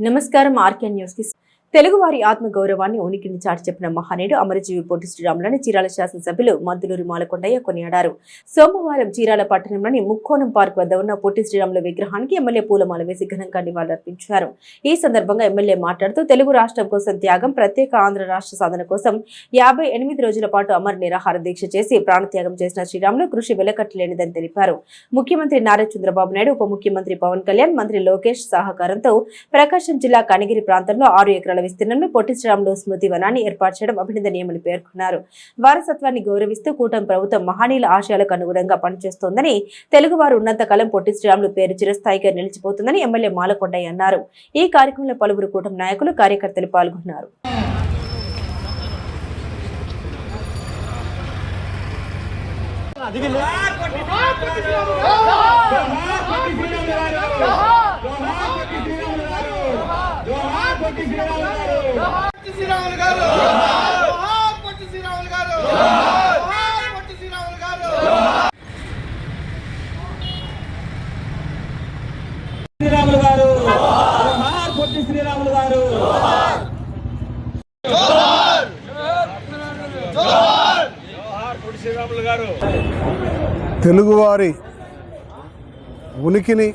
నమస్కారం RK news కి తెలుగువారి ఆత్మ గౌరవాన్ని ఉనికిని చాటి చెప్పిన మహానీయుడు అమరజీవి పొట్టి శ్రీరాములని చీరాల శాసనసభ్యులు మద్దులూరి మాలకొండయ్య కొనియాడారు. సోమవారం చీరాల పట్టణంలోని ముక్కోణం పార్క్ వద్ద ఉన్న పొట్టి శ్రీరాముల విగ్రహానికి ఎమ్మెల్యే పూలమాల వేసి ఘనంగా నివాళులర్పించారు. ఈ సందర్భంగా ఎమ్మెల్యే మాట్లాడుతూ తెలుగు రాష్ట్రం కోసం త్యాగం, ప్రత్యేక ఆంధ్ర రాష్ట్ర సాధన కోసం 58 రోజుల పాటు అమర నిరాహార దీక్ష చేసి ప్రాణత్యాగం చేసిన శ్రీరాములు కృషి వెలకట్టలేనిదని తెలిపారు. ముఖ్యమంత్రి నారా చంద్రబాబు నాయుడు, ఉప ముఖ్యమంత్రి పవన్ కళ్యాణ్, మంత్రి లోకేష్ సహకారంతో ప్రకాశం జిల్లా కనిగిరి ప్రాంతంలో 6 ఎకరాల విస్తీర్ణంలో పొట్టి శ్రీరాములు స్మృతి వనాన్ని ఏర్పాటు చేయడం అభినందనీయమని పేర్కొన్నారు. వారసత్వాన్ని గౌరవిస్తూ కూటమి ప్రభుత్వం మహనీయుల ఆశయాలకు అనుగుణంగా పనిచేస్తోందని, తెలుగువారు ఉన్నంతకాలం పొట్టి శ్రీరాములు పేరు చిరస్థాయిగా నిలిచిపోతుందని ఎమ్మెల్యే మాలకొండయ్య అన్నారు. ఈ కార్యక్రమంలో పలువురు కూటమి నాయకులు, కార్యకర్తలు పాల్గొన్నారు. తెలుగువారి ఉనికిని,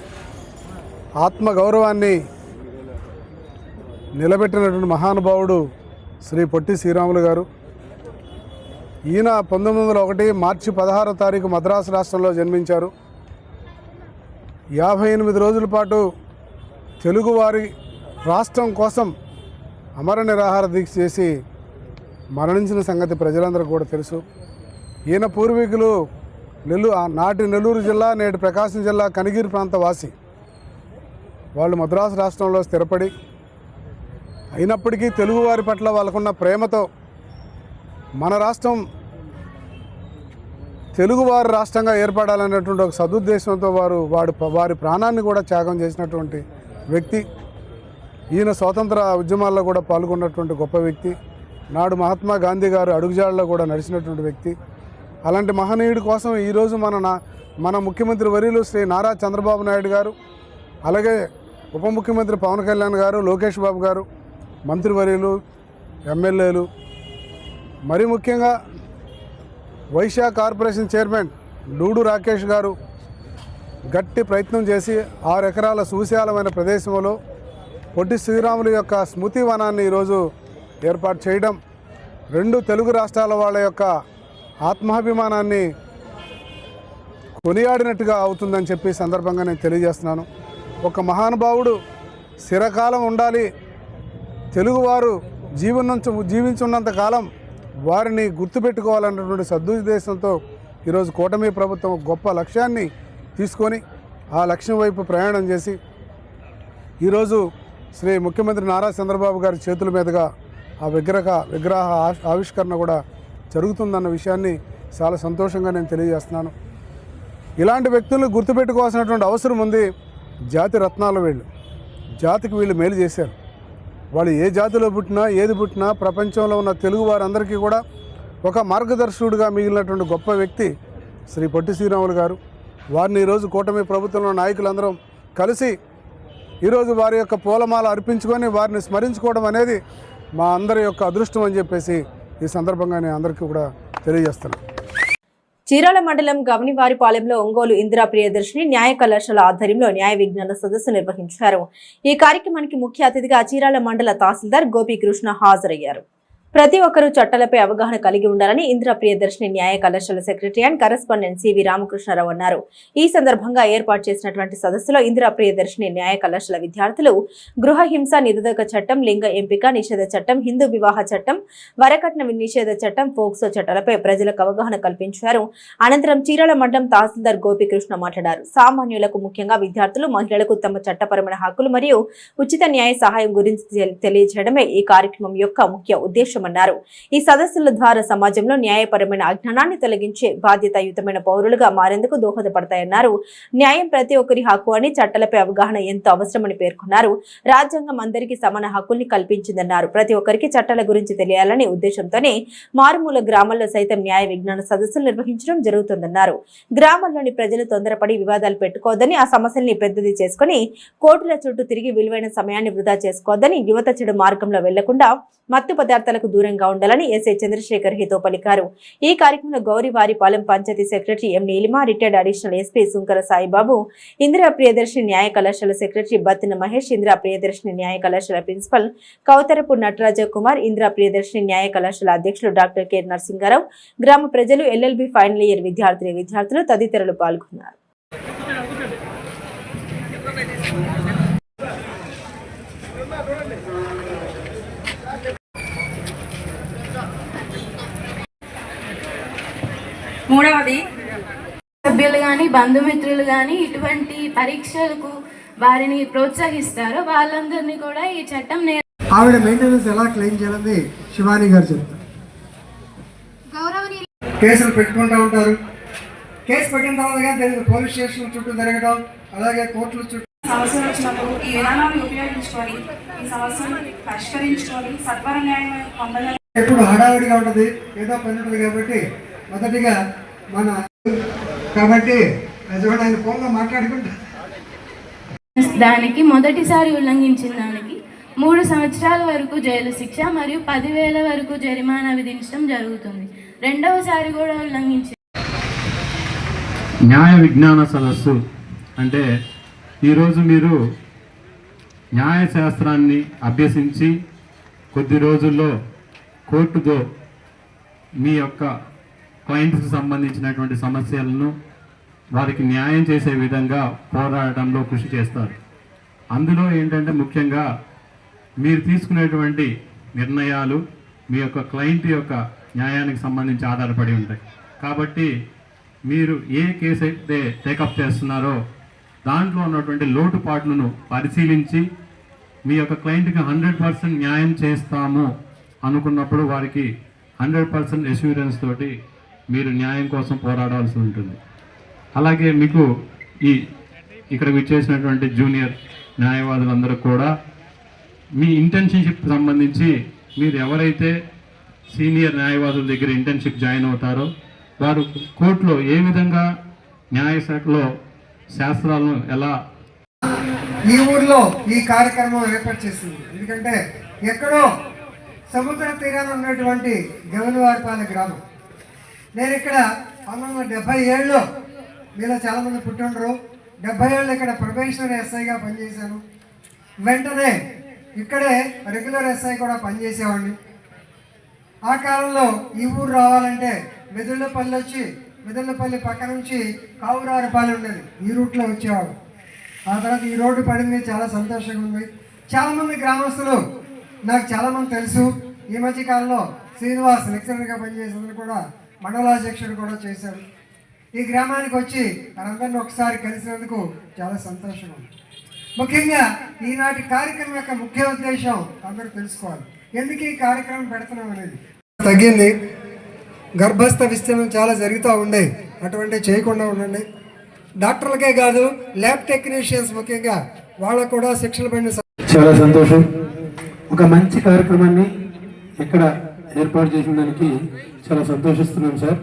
ఆత్మగౌరవాన్ని నిలబెట్టినటువంటి మహానుభావుడు శ్రీ పొట్టి శ్రీరాములు గారు. ఈయన 1901 మార్చి 16వ తారీఖు మద్రాసు రాష్ట్రంలో జన్మించారు. 58 రోజుల పాటు తెలుగువారి రాష్ట్రం కోసం అమర నిరాహార దీక్ష చేసి మరణించిన సంగతి ప్రజలందరికీ కూడా తెలుసు. ఈయన పూర్వీకులు నాటి నెల్లూరు జిల్లా, నేటి ప్రకాశం జిల్లా కనిగిరి ప్రాంత వాసి. వాళ్ళు మద్రాసు రాష్ట్రంలో స్థిరపడి అయినప్పటికీ తెలుగువారి పట్ల వాళ్ళకున్న ప్రేమతో మన రాష్ట్రం తెలుగువారి రాష్ట్రంగా ఏర్పడాలనేటువంటి ఒక సదుద్దేశంతో వారి ప్రాణాన్ని కూడా త్యాగం చేసినటువంటి వ్యక్తి. ఈయన స్వాతంత్ర ఉద్యమాల్లో కూడా పాల్గొన్నటువంటి గొప్ప వ్యక్తి. నాడు మహాత్మా గాంధీ గారు అడుగుజాడలో కూడా నడిచినటువంటి వ్యక్తి. అలాంటి మహనీయుడి కోసం ఈరోజు మన ముఖ్యమంత్రి వర్యులు శ్రీ నారా చంద్రబాబు నాయుడు గారు, అలాగే ఉప ముఖ్యమంత్రి పవన్ కళ్యాణ్ గారు, లోకేష్ బాబు గారు, మంత్రివర్యులు, ఎమ్మెల్యేలు, మరి ముఖ్యంగా వైశ్య కార్పొరేషన్ చైర్మన్ డూడు రాకేష్ గారు గట్టి ప్రయత్నం చేసి 6 ఎకరాల సువిశాలమైన ప్రదేశంలో పొట్టి శ్రీరాములు యొక్క స్మృతి వనాన్ని ఈరోజు ఏర్పాటు చేయడం 2 తెలుగు రాష్ట్రాల వాళ్ళ యొక్క ఆత్మాభిమానాన్ని కొనియాడినట్టుగా అవుతుందని చెప్పి సందర్భంగా నేను తెలియజేస్తున్నాను. ఒక మహానుభావుడు చిరకాలం ఉండాలి, తెలుగువారు జీవించున్నంత కాలం వారిని గుర్తుపెట్టుకోవాలన్నటువంటి సదుద్దేశంతో ఈరోజు కూటమి ప్రభుత్వం గొప్ప లక్ష్యాన్ని తీసుకొని ఆ లక్ష్యం వైపు ప్రయాణం చేసి ఈరోజు శ్రీ ముఖ్యమంత్రి నారా చంద్రబాబు గారి చేతుల మీదుగా ఆ విగ్రహ ఆవిష్కరణ కూడా జరుగుతుందన్న విషయాన్ని చాలా సంతోషంగా నేను తెలియజేస్తున్నాను. ఇలాంటి వ్యక్తులను గుర్తుపెట్టుకోవాల్సినటువంటి అవసరం ఉంది. జాతి రత్నాలు వీళ్ళు, జాతికి వీళ్ళు మేలు చేశారు. వాళ్ళు ఏ జాతిలో పుట్టినా, ఏది పుట్టినా ప్రపంచంలో ఉన్న తెలుగు వారందరికీ కూడా ఒక మార్గదర్శకుడిగా మిగిలినటువంటి గొప్ప వ్యక్తి శ్రీ పొట్టి శ్రీరాములు గారు. వారిని ఈరోజు కూటమి ప్రభుత్వంలో నాయకులందరం కలిసి ఈరోజు వారి యొక్క పూలమాల అర్పించుకొని వారిని స్మరించుకోవడం అనేది మా అందరి యొక్క అదృష్టం అని చెప్పేసి ఈ సందర్భంగా నేను అందరికీ కూడా తెలియజేస్తున్నాను. చీరాల మండలం గవనివారిపాలెంలో ఒంగోలు ఇందిరా ప్రియదర్శిని న్యాయ కళాశాల ఆధ్వర్యంలో న్యాయ విజ్ఞాన సదస్సు నిర్వహించారు. ఈ కార్యక్రమానికి ముఖ్య అతిథిగా చీరాల మండల తహసీల్దార్ గోపీకృష్ణ హాజరయ్యారు. ప్రతి ఒక్కరూ చట్టాలపై అవగాహన కలిగి ఉండాలని ఇందిరా ప్రియదర్శిని న్యాయ కళాశాల secretary and correspondent C V Ramakrishnarao అన్నారు. ఈ సందర్భంగా ఏర్పాటు చేసినటువంటి సదస్సులో ఇందిరా ప్రియదర్శిని న్యాయ కళాశాల విద్యార్థులు గృహ హింస నిరోధక చట్టం, లింగ ఎంపిక నిషేధ చట్టం, హిందూ వివాహ చట్టం, వరకట్న నిషేధ చట్టం, పోక్సో చట్టాలపై ప్రజలకు అవగాహన కల్పించారు. అనంతరం చీరాల మండలం తహసీల్దార్ గోపీకృష్ణ మాట్లాడారు. సామాన్యులకు, ముఖ్యంగా విద్యార్థులు, మహిళలకు తమ చట్టపరమైన హక్కులు మరియు ఉచిత న్యాయ సహాయం గురించి తెలియజేయడమే ఈ కార్యక్రమం యొక్క ముఖ్య ఉద్దేశం ఉద్దేశమన్నారు. ఈ సదస్సుల ద్వారా సమాజంలో న్యాయపరమైన అజ్ఞానాన్ని తొలగించే బాధ్యతాయుతమైన పౌరులుగా మారేందుకు దోహదపడతాయన్నారు. న్యాయం ప్రతి ఒక్కరి హక్కు అని, చట్టాలపై అవగాహన ఎంతో అవసరమని పేర్కొన్నారు. రాజ్యాంగం అందరికీ సమాన హక్కుల్ని కల్పించిందన్నారు. ప్రతి ఒక్కరికి చట్టాల గురించి తెలియాలనే ఉద్దేశంతోనే మారుమూల గ్రామాల్లో సైతం న్యాయ విజ్ఞాన సదస్సులు నిర్వహించడం జరుగుతుందన్నారు. గ్రామాల్లోని ప్రజలు తొందరపడి వివాదాలు పెట్టుకోవద్దని, ఆ సమస్యల్ని పెద్దది చేసుకుని కోర్టుల చుట్టూ తిరిగి విలువైన సమయాన్ని వృధా చేసుకోవద్దని, యువత చెడు మార్గంలో వెళ్లకుండా మత్తు పదార్థాలకు దూరంగా ఉండాలని ఎస్ఐ చంద్రశేఖర్ హితో పలికారు. ఈ కార్యక్రమంలో Gowrivaripalem panchayat secretary M Neelima, retired additional SP Sunkara Saibabu, Indira Priyadarshini న్యాయ కళాశాల సెక్రటరీ బత్తిన మహేష్, ఇందిరా ప్రియదర్శిని న్యాయ కళాశాల ప్రిన్సిపల్ కౌతరపు నటరాజ కుమార్, ఇందిరా ప్రియదర్శిని న్యాయ కళాశాల అధ్యక్షులు డాక్టర్ కె నరసింగారావు, గ్రామ ప్రజలు, ఎల్ఎల్బి ఫైనల్ ఇయర్ విద్యార్థులు తదితరులు పాల్గొన్నారు. మూడవది, సభ్యులు కానీ బంధుమిత్రులు కానీ ఇటువంటి పరీక్షలకు వారిని ప్రోత్సహిస్తారో వాళ్ళందరినీ కూడా ఈ చట్టం ఆవిడ మెయింటెనెన్స్ ఎలా క్లెయిమ్ చేయాలని శివాని గారు చెప్తారు. కేసులు పెట్టుకుంటూ ఉంటారు. కేసు పెట్టిన తర్వాత కానీ పోలీస్ స్టేషన్ చుట్టూ తిరగడం, అలాగే కోర్టుల చుట్టూ సమస్యలు వచ్చినప్పుడు ఈ విధానాన్ని ఉపయోగించుకొని ఈ సమస్యను పరిష్కరించుకొని సత్వర న్యాయం పొందగల ఎప్పుడు హడావిడిగా ఉంటుంది, ఏదో పని ఉంటుంది. కాబట్టి మొదటిగా కాబట్టి ఆయన ఫోన్లో మాట్లాడుకుంటారు. దానికి మొదటిసారి ఉల్లంఘించిన దానికి 3 సంవత్సరాల వరకు జైలు శిక్ష మరియు 10,000 వరకు జరిమానా విధించడం జరుగుతుంది. రెండవసారి కూడా ఉల్లంఘించి న్యాయ విజ్ఞాన సదస్సు అంటే ఈరోజు మీరు న్యాయశాస్త్రాన్ని అభ్యసించి కొద్ది రోజుల్లో కోర్టుతో మీ యొక్క క్లయింట్స్కి సంబంధించినటువంటి సమస్యలను వారికి న్యాయం చేసే విధంగా పోరాడడంలో కృషి చేస్తారు. అందులో ఏంటంటే ముఖ్యంగా మీరు తీసుకునేటువంటి నిర్ణయాలు మీ యొక్క క్లయింట్ యొక్క న్యాయానికి సంబంధించి ఆధారపడి ఉంటాయి. కాబట్టి మీరు ఏ కేసు అయితే టేకప్ చేస్తున్నారో దాంట్లో ఉన్నటువంటి లోటుపాట్లను పరిశీలించి మీ యొక్క క్లయింట్కి 100% న్యాయం చేస్తాము అనుకున్నప్పుడు వారికి 100% అష్యూరెన్స్ తోటి మీరు న్యాయం కోసం పోరాడాల్సి ఉంటుంది. అలాగే మీకు ఇక్కడ విచ్చేసినటువంటి జూనియర్ న్యాయవాదులందరూ కూడా మీ ఇంటర్న్షిప్ సంబంధించి మీరు ఎవరైతే సీనియర్ న్యాయవాదుల దగ్గర ఇంటర్న్షిప్ జాయిన్ అవుతారో వారు కోర్టులో ఏ విధంగా న్యాయశాఖలో శాస్త్రాలను ఎలా ఈ ఊర్లో ఈ కార్యక్రమం ఏర్పాటు చేస్తుంది. ఎందుకంటే ఎక్కడో సముద్ర తీరాన ఉన్నటువంటి గౌరివారిపాలెం గ్రామం. నేను ఇక్కడ 1977లో మీలో చాలామంది పుట్టిండ్రు. 77 ఇక్కడ ప్రొబేషనరీ ఎస్ఐగా పనిచేశాను. వెంటనే ఇక్కడే రెగ్యులర్ ఎస్ఐ కూడా పనిచేసేవాడిని. ఆ కాలంలో ఈ ఊరు రావాలంటే మెదళ్ళపల్లి పక్క నుంచి కావురారిపాలెం ఉండేది. ఈ రూట్లో వచ్చేవాడు. ఆ తర్వాత ఈ రోడ్డు పడింది, చాలా సంతోషంగా ఉంది. చాలామంది గ్రామస్తులు నాకు చాలామంది తెలుసు. ఈ మధ్య కాలంలో శ్రీనివాస్ లెక్చరర్గా పనిచేసేందుకు కూడా మండలాధ్యక్షుడు కూడా చేశాడు. ఈ గ్రామానికి వచ్చి మనందరినీ ఒకసారి కలిసినందుకు చాలా సంతోషంగా ఉంది. ముఖ్యంగా ఈనాటి కార్యక్రమం యొక్క ముఖ్య ఉద్దేశం అందరూ తెలుసుకోవాలి. ఎందుకు ఈ కార్యక్రమం పెడుతున్నాం అనేది తగ్గింది. గర్భస్థ విస్తీర్ణం చాలా జరుగుతూ ఉండే, అటువంటి చేయకుండా ఉండండి. డాక్టర్లకే కాదు, ల్యాబ్ టెక్నీషియన్స్ ముఖ్యంగా వాళ్ళకు కూడా శిక్షణ పడిన చాలా సంతోషం. ఒక మంచి కార్యక్రమాన్ని ఇక్కడ ఏర్పాటు చేసిన దానికి చాలా సంతోషిస్తున్నాం సార్.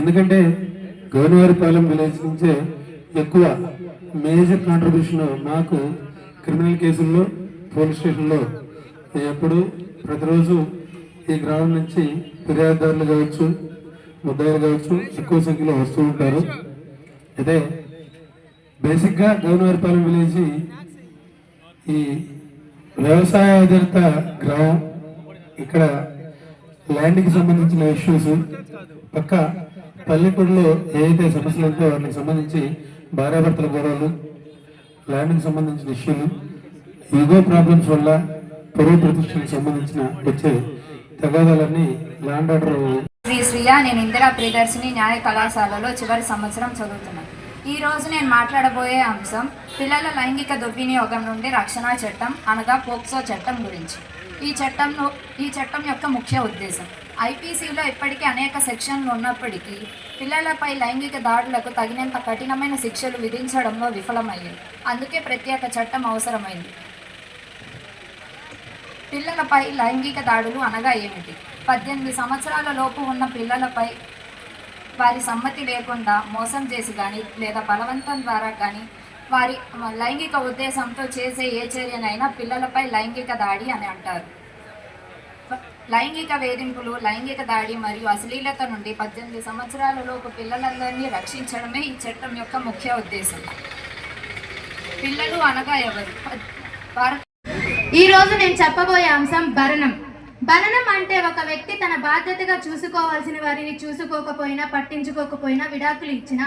ఎందుకంటే గౌరివారిపాలెం విలేజ్ నుంచే ఎక్కువ మేజర్ కాంట్రిబ్యూషన్ మాకు క్రిమినల్ కేసుల్లో పోలీస్ స్టేషన్లో ఎప్పుడు ప్రతిరోజు ఈ గ్రామం నుంచి ఫిర్యాదుదారులు కావచ్చు, ముద్దాయిలు కావచ్చు ఎక్కువ సంఖ్యలో వస్తూ ఉంటారు. అదే బేసిక్గా గౌరివారిపాలెం విలేజ్ ఈ వ్యవసాయ ఆధారిత గ్రామం. ఇక్కడ ల్యాండ్కి సంబంధించిన ఇష్యూస్, పక్క పల్లెటూరులో ఏదైతే సమస్యలు ఉంటే వాటికి సంబంధించి భార్యాభర్తల గొడవలు, ల్యాండ్కి సంబంధించిన ఇష్యూలు, ఈగో ప్రాబ్లమ్స్ వల్ల పొరుగు ప్రతిష్టలకు సంబంధించిన వచ్చే తగాదాలన్నీ ల్యాండ్ ఆర్డర్. శ్రీయ, నేను ఇందిరా ప్రియదర్శిని న్యాయ కళాశాలలో చివరి సంవత్సరం చదువుతున్నాను. ఈరోజు నేను మాట్లాడబోయే అంశం పిల్లల లైంగిక దుర్వినియోగం నుండి రక్షణ చట్టం అనగా పోక్సో చట్టం గురించి. ఈ చట్టం యొక్క ముఖ్య ఉద్దేశం. ఐపీసీలో ఇప్పటికీ అనేక సెక్షన్లు ఉన్నప్పటికీ పిల్లలపై లైంగిక దాడులకు తగినంత కఠినమైన శిక్షలు విధించడంలో విఫలమయ్యాయి. అందుకే ప్రత్యేక చట్టం అవసరమైంది. పిల్లలపై లైంగిక దాడులు అనగా ఏమిటి? 18 సంవత్సరాల లోపు ఉన్న పిల్లలపై వారి సమ్మతి లేకుండా మోసం చేసి కానీ లేదా బలవంతం ద్వారా కానీ వారి లైంగిక ఉద్దేశంతో చేసే ఏ చర్యనైనా పిల్లలపై లైంగిక దాడి అని అంటారు. లైంగిక వేధింపులు, లైంగిక దాడి మరియు అశ్లీలత నుండి 18 సంవత్సరాల లోపు పిల్లలందరినీ రక్షించడమే ఈ చట్టం యొక్క ముఖ్య ఉద్దేశం. పిల్లలు అనగా ఎవరు? ఈరోజు నేను చెప్పబోయే అంశం భరణం. భరణం అంటే ఒక వ్యక్తి తన బాధ్యతగా చూసుకోవాల్సిన వారిని చూసుకోకపోయినా, పట్టించుకోకపోయినా, విడాకులు ఇచ్చిన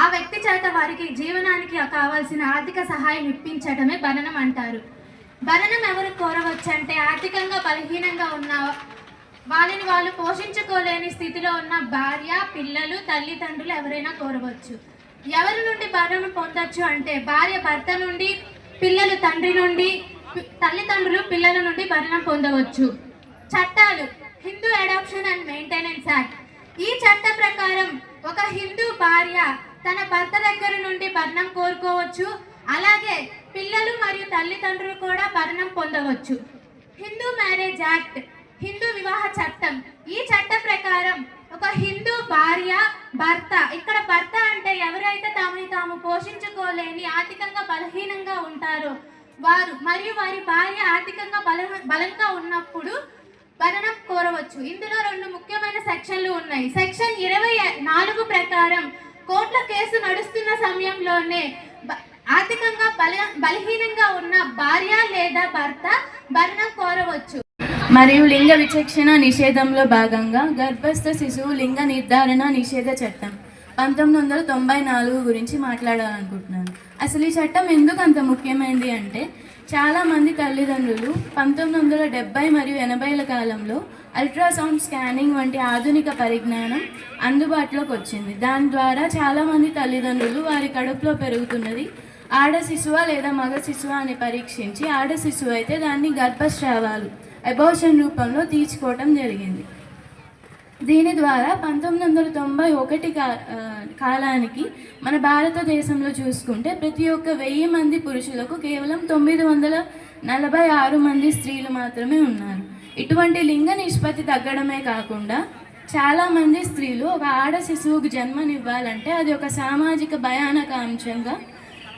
ఆ వ్యక్తి చేత వారికి జీవనానికి కావాల్సిన ఆర్థిక సహాయం ఇప్పించడమే భరణం అంటారు. భరణం ఎవరు కోరవచ్చు అంటే ఆర్థికంగా బలహీనంగా ఉన్న వాళ్ళని వాళ్ళు పోషించుకోలేని స్థితిలో ఉన్న భార్య, పిల్లలు, తల్లిదండ్రులు ఎవరైనా కోరవచ్చు. ఎవరి నుండి భరణం పొందొచ్చు అంటే భార్య భర్త నుండి, పిల్లలు తండ్రి నుండి, తల్లిదండ్రులు పిల్లల నుండి భరణం పొందవచ్చు. చట్టాలు: Hindu adoption and maintenance act. ఈ చట్ట ప్రకారం ఒక హిందూ భార్య తన భర్త దగ్గర నుండి భరణం కోరుకోవచ్చు. అలాగే పిల్లలు మరియు తల్లిదండ్రులు కూడా భరణం పొందవచ్చు. హిందూ మ్యారేజ్ యాక్ట్, హిందూ వివాహ చట్టం. ఈ చట్ట ప్రకారం ఒక హిందూ భార్య, భర్త, ఇక్కడ భర్త అంటే ఎవరైతే తమని తాము పోషించుకోలేని ఆర్థికంగా బలహీనంగా ఉంటారో వారు మరియు వారి భార్య ఆర్థికంగా బలంగా ఉన్నప్పుడు భరణం కోరవచ్చు. ఇందులో 2 ముఖ్యమైన సెక్షన్లు ఉన్నాయి. సెక్షన్ 24 ప్రకారం కోర్టుల కేసు నడుస్తున్న సమయంలోనే ఆర్థికంగా బలహీనంగా ఉన్న భార్య లేదా భర్త భరణం కోరవచ్చు. మరియు లింగ విచక్షణ నిషేధంలో భాగంగా గర్భస్థ శిశువు లింగ నిర్ధారణ నిషేధ చట్టం 1994 గురించి మాట్లాడాలనుకుంటున్నాను. అసలు ఈ చట్టం ఎందుకు అంత ముఖ్యమైనది అంటే చాలామంది తల్లిదండ్రులు 1970 మరియు 80ల కాలంలో అల్ట్రాసౌండ్ స్కానింగ్ వంటి ఆధునిక పరిజ్ఞానం అందుబాటులోకి వచ్చింది. దాని ద్వారా చాలామంది తల్లిదండ్రులు వారి కడుపులో పెరుగుతున్నది ఆడ శిశువా లేదా మగ శిశువా అని పరీక్షించి ఆడ శిశువు అయితే దాన్ని గర్భస్రావాలు అబార్షన్ రూపంలో తీర్చుకోవటం జరిగింది. దీని ద్వారా 1991 కాలానికి మన భారతదేశంలో చూసుకుంటే ప్రతి ఒక్క 1000 మంది పురుషులకు కేవలం 946 మంది స్త్రీలు మాత్రమే ఉన్నారు. ఇటువంటి లింగ నిష్పత్తి తగ్గడమే కాకుండా చాలామంది స్త్రీలు ఒక ఆడ శిశువుకు జన్మనివ్వాలంటే అది ఒక సామాజిక భయానక అంశంగా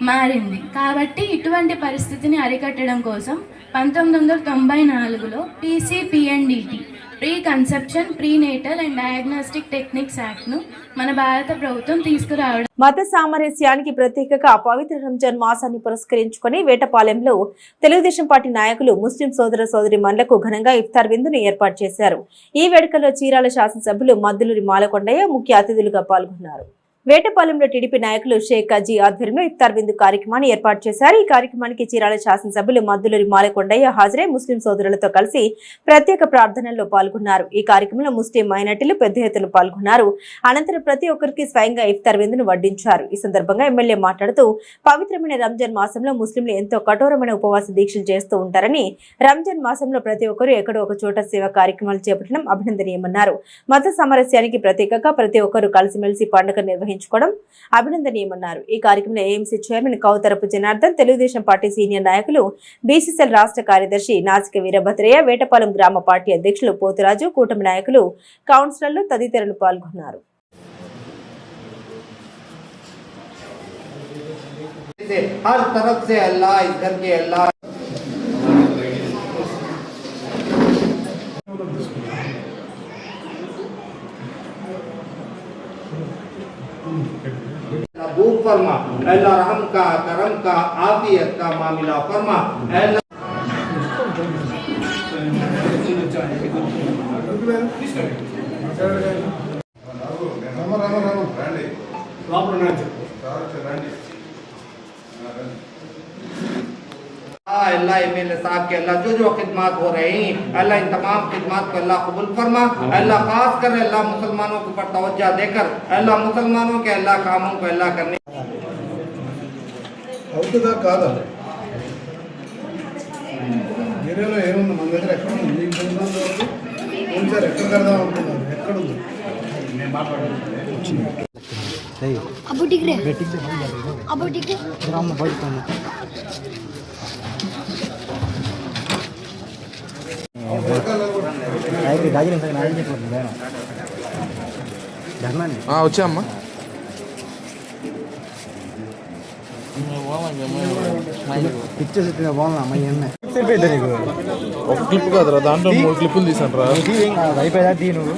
మారింది. కాబట్టి ఇటువంటి పరిస్థితిని అరికట్టడం కోసం 1994లో PCPNDT pre conception, prenatal and diagnostic techniques యాక్ట్ను మన భారత ప్రభుత్వం తీసుకురావడం. మత సామరస్యానికి ప్రత్యేకగా పవిత్ర రంజాన్ మాసాన్ని పురస్కరించుకొని వేటపాలెంలో తెలుగుదేశం పార్టీ నాయకులు ముస్లిం సోదర సోదరీమణులకు ఘనంగా ఇఫ్తార్ విందును ఏర్పాటు చేశారు. ఈ వేడుకలో చీరాల శాసనసభ్యులు మద్దులూరి మాలకొండయ్య ముఖ్య అతిథులుగా పాల్గొన్నారు. వేటపాలెంలో టీడీపీ నాయకులు షేక్ అజీ ఆధ్వర్యంలో ఇఫ్తార్ విందు కార్యక్రమాన్ని ఏర్పాటు చేశారు. ఈ కార్యక్రమానికి చీరాల శాసనసభ్యులు మద్దులూరి మాలకొండయ్య హాజరై ముస్లిం సోదరులతో కలిసి ప్రత్యేక ప్రార్థనల్లో పాల్గొన్నారు. ఈ కార్యక్రమంలో ముస్లిం మైనార్టీలు పెద్ద ఎత్తున పాల్గొన్నారు. అనంతరం ప్రతి ఒక్కరికి స్వయంగా ఇఫ్తార్ విందును వడ్డించారు. ఈ సందర్భంగా ఎమ్మెల్యే మాట్లాడుతూ పవిత్రమైన రంజాన్ మాసంలో ముస్లింలు ఎంతో కఠోరమైన ఉపవాస దీక్షలు చేస్తూ ఉంటారని, రంజాన్ మాసంలో ప్రతి ఒక్కరూ ఎక్కడో ఒక చోట సేవా కార్యక్రమాలు చేపట్టడం అభినందనీయమన్నారు. మత సామరస్యానికి ప్రత్యేకంగా ప్రతి ఒక్కరూ కలిసిమెలిసి పండుగ నిర్వహించుకోవడం అభినందనీయమన్నారు. ఈ కార్యక్రమంలో AMC chairman Kautharapu Janardhan, Telugu Desam party senior నాయకులు, బీసీసీఎల్ రాష్ట్ర కార్యదర్శి నాసిక వీరభద్రయ్య, వేటపాలెం గ్రామ పార్టీ అధ్యక్షులు పోతురాజు, కూటమి నాయకులు, కౌన్సిలర్లు తదితరులు పాల్గొన్నారు. महबूब फरमा, अल्लाह रहम का, करम का, आफियत का मामला फरमा। अल्लाह एमएलए साहब के अल्लाह जो खिदमत हो रही अल्लाह इन तमाम खिदमत को अल्लाह कबूल फरमा। अल्लाह खास कर अल्लाह मुसलमानों के ऊपर तवज्जो देकर अल्लाह मुसलमानों के अल्लाह कामों को अल्लाह करने అవుతుందా కాదా ఏరియాలో ఏముంది మన దగ్గర ఎక్కడ ఉంది మీకు తెలిసినంత వరకు సార్ ఎక్కడ కడదాం అనుకున్నారు ఎక్కడ ఉంది నేను మాట్లాడాను Abu degree Abu degree Rama బయటకు వచ్చామ్మా పిక్చర్స్ బాగున్నా అమ్మాయి ఒక క్లిప్ కాదురా దాంట్లో 3 క్లిప్పులు తీసాను రా అయిపోయా తీ నువ్వు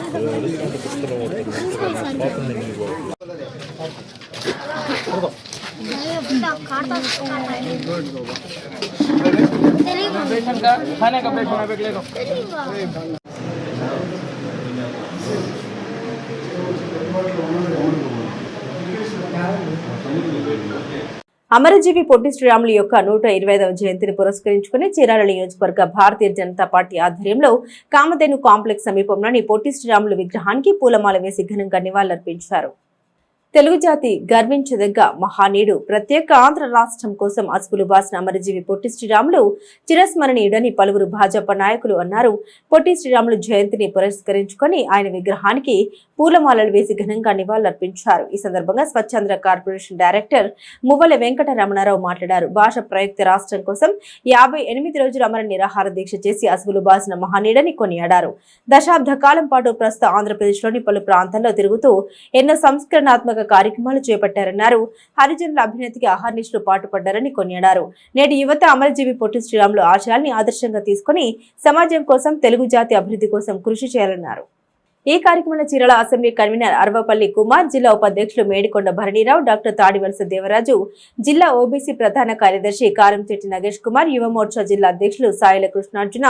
అమరజీవి పొట్టి శ్రీరాములు యొక్క 125వ జయంతిని పురస్కరించుకుని చీరాల నియోజకవర్గ భారతీయ జనతా పార్టీ ఆధ్వర్యంలో కామధేను కాంప్లెక్స్ సమీపంలోని పొట్టి శ్రీరాములు విగ్రహానికి పూలమాల వేసి ఘనంగా నివాళులర్పించారు. తెలుగు జాతి గర్వించదగ్గ మహానీయుడు, ప్రత్యేక ఆంధ్ర రాష్ట్రం కోసం అసుపులు బాసిన అమరజీవి పొట్టి శ్రీరాములు చిరస్మరణీయుడని పలువురు భాజపా నాయకులు అన్నారు. పొట్టి శ్రీరాములు జయంతిని పురస్కరించుకొని ఆయన విగ్రహానికి పూలమాలలు వేసి ఘనంగా నివాళులర్పించారు. ఈ సందర్భంగా స్వచ్ఛంద్ర కార్పొరేషన్ డైరెక్టర్ మువ్వల వెంకట రమణారావు మాట్లాడారు. భాష ప్రయుక్త రాష్ట్రం కోసం 58 రోజులు అమర నిరాహార దీక్ష చేసి అసుపులు బాసిన మహానీయుడని కొనియాడారు. దశాబ్ద కాలం పాటు ప్రస్తుత ఆంధ్రప్రదేశ్లోని పలు ప్రాంతాల్లో తిరుగుతూ ఎన్నో సంస్కరణాత్మక కార్యక్రమాలు చేపట్టారన్నారు. హరిజనుల అభ్యున్నతికి అహర్నిశలు పాటుపడ్డారని కొనియాడారు. నేటి యువత అమరజీవి పొట్టి శ్రీరాములు ఆశయాల్ని ఆదర్శంగా తీసుకుని సమాజం కోసం, తెలుగు జాతి అభివృద్ధి కోసం కృషి చేయాలన్నారు. ఈ కార్యక్రమంలో చీరాల అసెంబ్లీ కన్వీనర్ అరవపల్లి కుమార్, జిల్లా ఉపాధ్యక్షులు మేడికొండ భరణీరావు, డాక్టర్ తాడివలస దేవరాజు, జిల్లా ఓబీసీ ప్రధాన కార్యదర్శి కారంచెట్టి నగేష్ కుమార్, యువ మోర్చా జిల్లా అధ్యక్షులు సాయిల కృష్ణార్జున,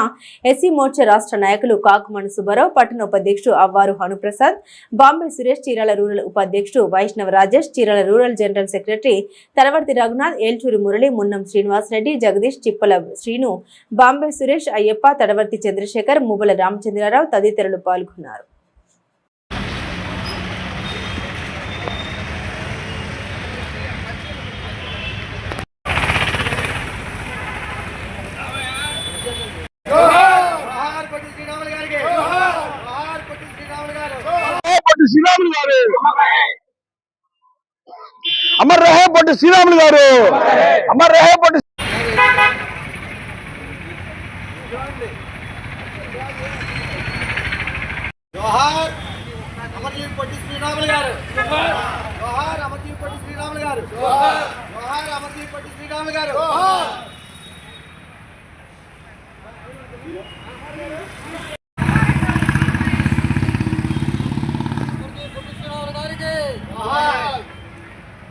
ఎస్సీ మోర్చా రాష్ట్ర నాయకులు కాకుమణి సుబ్బారావు, పట్టణ ఉపాధ్యక్షుడు అవ్వారు హనుప్రసాద్, బాంబే సురేష్, చీరాల రూరల్ ఉపాధ్యక్షుడు Vaishnava Rajesh, Chirala rural general secretary Talavarthi Raghunath, Elchuri Murali, Munnam Srinivasareddy, Jagadish, Chippala Srinu, Bombay Suresh, Ayyappa, Tadavarthi Chandrasekhar, Muvvala Ramachandrarao తదితరులు పాల్గొన్నారు. శ్రీరాములు గారు అమర్ రహే పొట్టి శ్రీరాములు గారు అమర్ రహే పొట్టి జోహార్ అమర్జీవి పొట్టి శ్రీరాములు గారు జోహార్ అమర్జీవి పొట్టి శ్రీరాములు గారు జోహార్ అమర్జీవి పొట్టి శ్రీరాములు గారు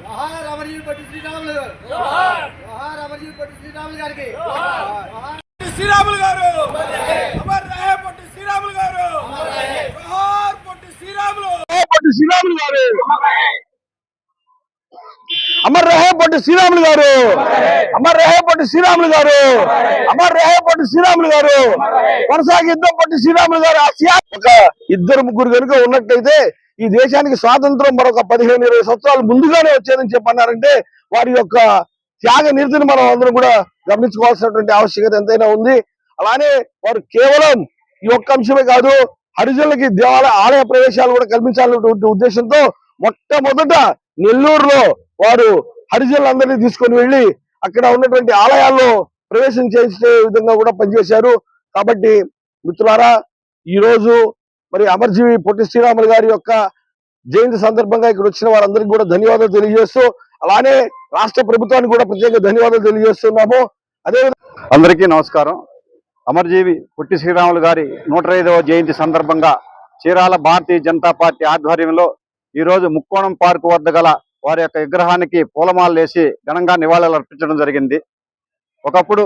జోహార్ అమర్జీవి పొట్టి శ్రీరాములు జోహార్ అమర్జీవి పొట్టి శ్రీరాములు గారికి శ్రీరాములు గారు అమర్ రహే పొట్టి శ్రీరాములు గారు జోహార్ పొట్టి శ్రీరాములు గారు అమర్ రహే పొట్టి శ్రీరాములు గారు అమర్ రహే పొట్టి శ్రీరాములు గారు అమర్ రహే పొట్టి శ్రీరాములు గారు కొనసాగిద్దాం పొట్టి శ్రీరాములు గారు ఒక 2-3 కనుక ఉన్నట్టయితే ఈ దేశానికి స్వాతంత్రం మరొక 15-20 సంవత్సరాలు ముందుగానే వచ్చేదని చెప్పన్నారంటే వారి యొక్క త్యాగ నిరతిని మనం అందరం కూడా గమనించుకోవాల్సినటువంటి ఆవశ్యకత ఎంతైనా ఉంది. అలానే వారు కేవలం ఈ ఒక్క అంశమే కాదు, హరిజనులకి ఆలయ ప్రవేశాలు కూడా కల్పించాలనేటువంటి ఉద్దేశంతో మొట్టమొదట నెల్లూరులో వారు హరిజనులందరినీ తీసుకొని వెళ్లి అక్కడ ఉన్నటువంటి ఆలయాల్లో ప్రవేశం చేసే విధంగా కూడా పనిచేశారు. కాబట్టి మిత్రులారా, ఈ రోజు మరి అమర్జీవి పొట్టి శ్రీరాములు గారి యొక్క జయంతి సందర్భంగా ఇక్కడ వచ్చిన వారందరికీ కూడా ధన్యవాదాలు తెలియజేస్తూ, అలానే రాష్ట్ర ప్రభుత్వానికి కూడా ప్రత్యేక ధన్యవాదాలు తెలియజేస్తున్నాము. అదేవిధంగా అందరికీ నమస్కారం. అమర్జీవి పొట్టి శ్రీరాములు గారి 105వ జయంతి సందర్భంగా చీరాల భారతీయ జనతా పార్టీ ఆధ్వర్యంలో ఈరోజు ముక్కోణం పార్కు వద్ద గల వారి యొక్క విగ్రహానికి పూలమాలలు వేసి ఘనంగా నివాళులు అర్పించడం జరిగింది. ఒకప్పుడు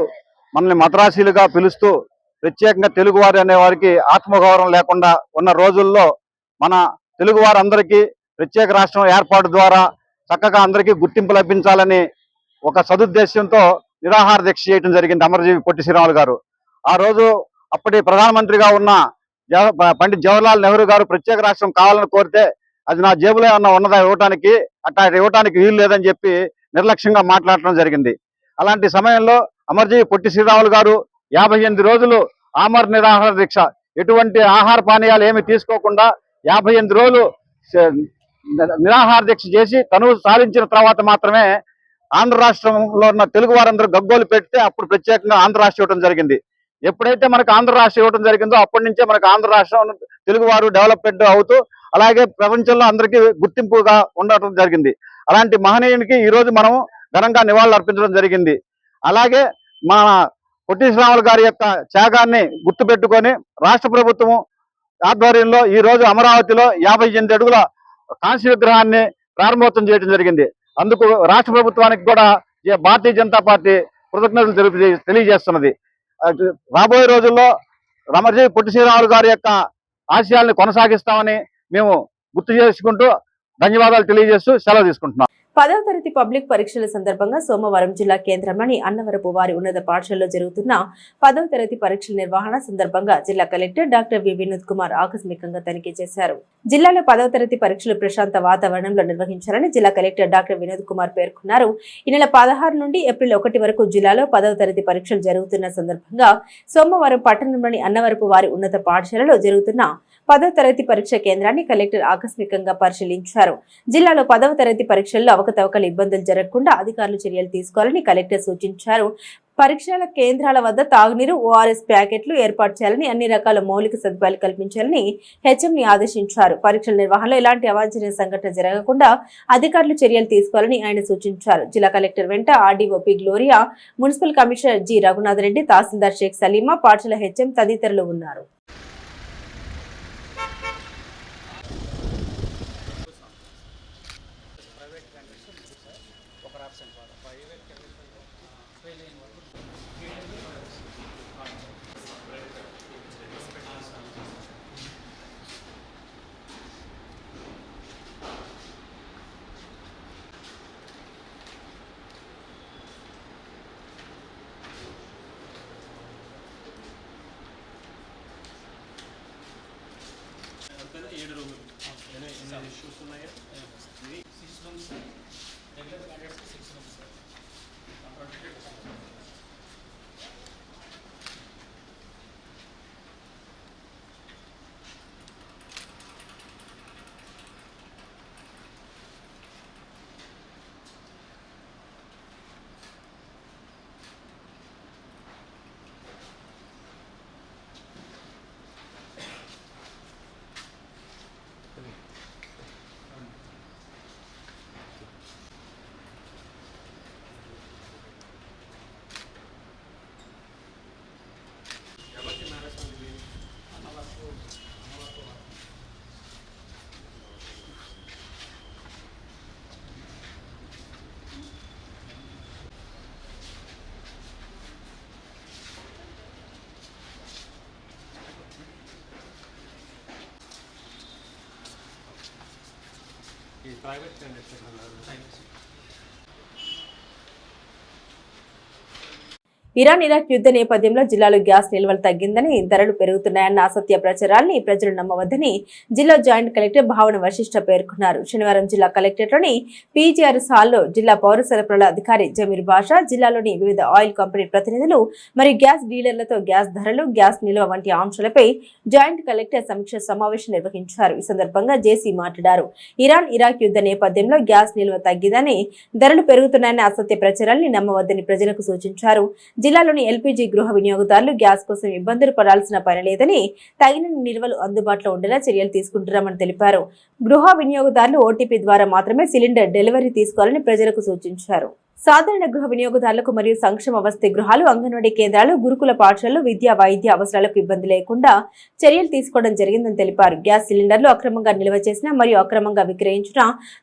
మనల్ని మద్రాసీలుగా పిలుస్తూ ప్రత్యేకంగా తెలుగువారు అనే వారికి ఆత్మగౌరవం లేకుండా ఉన్న రోజుల్లో మన తెలుగు వారందరికీ ప్రత్యేక రాష్ట్రం ఏర్పాటు ద్వారా చక్కగా అందరికీ గుర్తింపు లభించాలని ఒక సదుద్దేశంతో నిరాహార దీక్ష చేయడం జరిగింది అమరజీవి పొట్టి శ్రీరాములు గారు. ఆ రోజు అప్పటి ప్రధానమంత్రిగా ఉన్న పండిత్ జవహర్లాల్ నెహ్రూ గారు ప్రత్యేక రాష్ట్రం కావాలని కోరితే అది నా జేబులో ఉన్నదా ఇవ్వటానికి, అట్లా ఇవ్వటానికి వీలు లేదని చెప్పి నిర్లక్ష్యంగా మాట్లాడటం జరిగింది. అలాంటి సమయంలో అమరజీవి పొట్టి శ్రీరాములు గారు 58 రోజులు ఆమర నిరాహార దీక్ష, ఎటువంటి ఆహార పానీయాలు ఏమి తీసుకోకుండా 58 రోజులు నిరాహార దీక్ష చేసి తను సాధించిన తర్వాత మాత్రమే ఆంధ్ర రాష్ట్రంలో ఉన్న తెలుగు వారందరూ గగ్గోలు పెడితే అప్పుడు ప్రత్యేకంగా ఆంధ్ర రాష్ట్రం ఇవ్వడం జరిగింది. ఎప్పుడైతే మనకు ఆంధ్ర రాష్ట్రం ఇవ్వడం జరిగిందో అప్పటి నుంచే మనకు ఆంధ్ర రాష్ట్రం తెలుగు వారు డెవలప్మెంట్ అవుతూ అలాగే ప్రపంచంలో అందరికీ గుర్తింపుగా ఉండటం జరిగింది. అలాంటి మహనీయునికి ఈ రోజు మనం ఘనంగా నివాళులు అర్పించడం జరిగింది. అలాగే మన పొట్టి శ్రీరాములు గారి యొక్క త్యాగాన్ని గుర్తుపెట్టుకొని రాష్ట్ర ప్రభుత్వం ఆధ్వర్యంలో ఈ రోజు అమరావతిలో 58 అడుగుల కాంస్య విగ్రహాన్ని ప్రారంభోత్సవం చేయడం జరిగింది. అందుకు రాష్ట్ర ప్రభుత్వానికి కూడా భారతీయ జనతా పార్టీ కృతజ్ఞతలు తెలియజేస్తున్నది. రాబోయే రోజుల్లో అమరజీవి పొట్టి శ్రీరాములు గారి యొక్క ఆశయాల్ని కొనసాగిస్తామని మేము గుర్తు చేసుకుంటూ ధన్యవాదాలు తెలియజేస్తూ సెలవు తీసుకుంటున్నాం. 10వ తరగతి పబ్లిక్ పరీక్షల సందర్భంగా సోమవారం జిల్లా కేంద్రంలోని అన్నవరపు వారి ఉన్నత పాఠశాలలో జరుగుతున్న 10వ తరగతి పరీక్షల నిర్వహణ సందర్భంగా జిల్లా collector doctor V Vinod Kumar ఆకస్మికంగా తనిఖీ చేశారు. జిల్లాలో 10వ తరగతి పరీక్షలు ప్రశాంత వాతావరణంలో నిర్వహించాలని జిల్లా కలెక్టర్ డాక్టర్ వినోద్ కుమార్ పేర్కొన్నారు. ఈ నెల 16 నుండి ఏప్రిల్ 1 వరకు జిల్లాలో 10వ తరగతి పరీక్షలు జరుగుతున్న సందర్భంగా సోమవారం పట్టణంలోని అన్నవరపు వారి ఉన్నత పాఠశాలలో జరుగుతున్న 10వ తరగతి పరీక్ష కేంద్రాన్ని కలెక్టర్ ఆకస్మికంగా పరిశీలించారు. జిల్లాలో 10వ తరగతి పరీక్షల్లో అవకతవకలు ఇబ్బందులు జరగకుండా అధికారులు చర్యలు తీసుకోవాలని కలెక్టర్ సూచించారు. పరీక్షల కేంద్రాల వద్ద తాగునీరు, ఓఆర్ఎస్ ప్యాకెట్లు ఏర్పాటు చేయాలని, అన్ని రకాల మౌలిక సదుపాయాలు కల్పించాలని హెచ్ఎంని ఆదేశించారు. పరీక్షల నిర్వహణలో ఎలాంటి అవాంఛనీయ సంఘటన జరగకుండా అధికారులు చర్యలు తీసుకోవాలని ఆయన సూచించారు. జిల్లా కలెక్టర్ వెంట RDO P Gloria, municipal commissioner G Raghunath Reddy, తహసీల్దార్ షేక్ సలీమా, పాఠశాల హెచ్ఎం తదితరులు ఉన్నారు. private candidate. ఇరాన్ ఇరాక్ యుద్ధ నేపథ్యంలో జిల్లాలో గ్యాస్ నిల్వలు తగ్గిందని, ధరలు పెరుగుతున్నాయన్న అసత్య ప్రచారాన్ని ప్రజలు నమ్మవద్దని జిల్లా జాయింట్ కలెక్టర్ భావన వశిష్ఠ పేర్కొన్నారు. శనివారం జిల్లా కలెక్టరేట్లోని పీజీఆర్ఎస్ హాల్లో జిల్లా పౌర సరఫరాల అధికారి జమీర్ బాషా, జిల్లాలోని వివిధ ఆయిల్ కంపెనీ ప్రతినిధులు మరియు గ్యాస్ డీలర్లతో గ్యాస్ ధరలు, గ్యాస్ నిల్వ వంటి అంశాలపై జాయింట్ కలెక్టర్ సమీక్ష సమావేశం నిర్వహించారు. ఈ సందర్భంగా జేసీ మాట్లాడారు. ఇరాన్ ఇరాక్ యుద్ధ నేపథ్యంలో గ్యాస్ నిల్వ తగ్గిందని, ధరలు పెరుగుతున్నాయన్న అసత్య ప్రచారాన్ని నమ్మవద్దని ప్రజలకు సూచించారు. జిల్లాలోని ఎల్పీజీ గృహ వినియోగదారులు గ్యాస్ కోసం ఇబ్బందులు పడాల్సిన పని లేదని, తగిన నిల్వలు అందుబాటులో ఉండేలా చర్యలు తీసుకుంటున్నామని తెలిపారు. గృహ వినియోగదారులు ఓటీపీ ద్వారా మాత్రమే సిలిండర్ డెలివరీ తీసుకోవాలని ప్రజలకు సూచించారు. సాధారణ గృహ వినియోగదారులకు మరియు సంక్షేమ వసతి గృహాలు, అంగన్వాడీ కేంద్రాలు, గురుకుల పాఠశాలలు విద్యా వైద్య అవసరాలకు ఇబ్బంది లేకుండా చర్యలు తీసుకోవడం జరిగిందని తెలిపారు. గ్యాస్ సిలిండర్లు అక్రమంగా నిల్వ చేసిన మరియు అక్రమంగా విక్రయించిన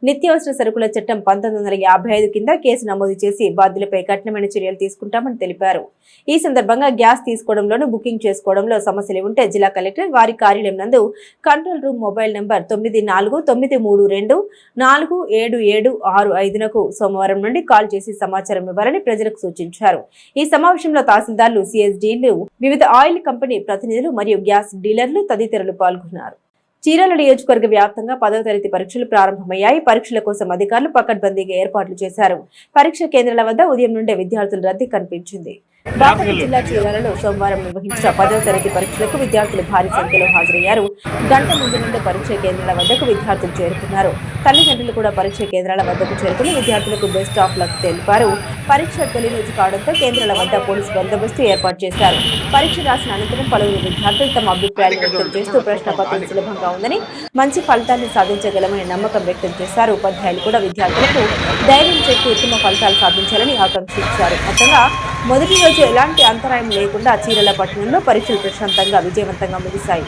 నిత్యావసర సరుకుల చట్టం 1955 కింద కేసు నమోదు చేసి బాధ్యులపై కఠినమైన చర్యలు తీసుకుంటామని తెలిపారు. ఈ సందర్భంగా గ్యాస్ తీసుకోవడంలోనూ బుకింగ్ చేసుకోవడంలో సమస్యలు ఉంటే జిల్లా కలెక్టర్ వారి కార్యాలయం నందు కంట్రోల్ రూమ్ మొబైల్ నంబర్ 9493247765 సోమవారం నుండి కాల్ చేసి సమాచారం ఇవ్వాలని ప్రజలకు సూచించారు. ఈ సమావేశంలో తహసీల్దార్లు, సిఎస్డీలు, వివిధ ఆయిల్ కంపెనీ ప్రతినిధులు మరియు గ్యాస్ డీలర్లు తదితరులు పాల్గొన్నారు. చీరాల నియోజకవర్గ వ్యాప్తంగా 10వ తరగతి పరీక్షలు ప్రారంభమయ్యాయి. పరీక్షల కోసం అధికారులు పకడ్బందీగా ఏర్పాట్లు చేశారు. పరీక్ష కేంద్రాల వద్ద ఉదయం నుండే విద్యార్థుల రద్దీ కనిపించింది. బాపట్ల జిల్లా చీరాలలో సోమవారం నిర్వహించిన 10వ తరగతి పరీక్షలకు విద్యార్థులు భారీ సంఖ్యలో హాజరయ్యారు. గంట ముందు నుండి పరీక్ష కేంద్రాల వద్దకు విద్యార్థులు చేరుకున్నారు. తల్లిదండ్రులు కూడా పరీక్ష కేంద్రాల వద్దకు చేరుకుని విద్యార్థులకు బెస్ట్ ఆఫ్ లక్ తెలిపారు. పరీక్ష తొలి రోజు కావడంతో కేంద్రాల వద్ద పోలీసు బందోబస్తు ఏర్పాటు చేశారు. పరీక్ష రాసిన అనంతరం పలువురు విద్యార్థులు తమ అభిప్రాయాలు వ్యక్తం చేస్తూ ప్రశ్నపత్రం సులభంగా ఉందని, మంచి ఫలితాన్ని సాధించగలమని నమ్మకం వ్యక్తం చేశారు. ఉపాధ్యాయులు కూడా విద్యార్థులకు ధైర్యం చెప్పి ఉత్తమ ఫలితాలు సాధించాలని ఆకాంక్షించారు. మొత్తంగా మొదటి రోజు ఎలాంటి అంతరాయం లేకుండా చీరాల పట్టణంలో పరీక్షలు ప్రశాంతంగా విజయవంతంగా ముగిశాయి.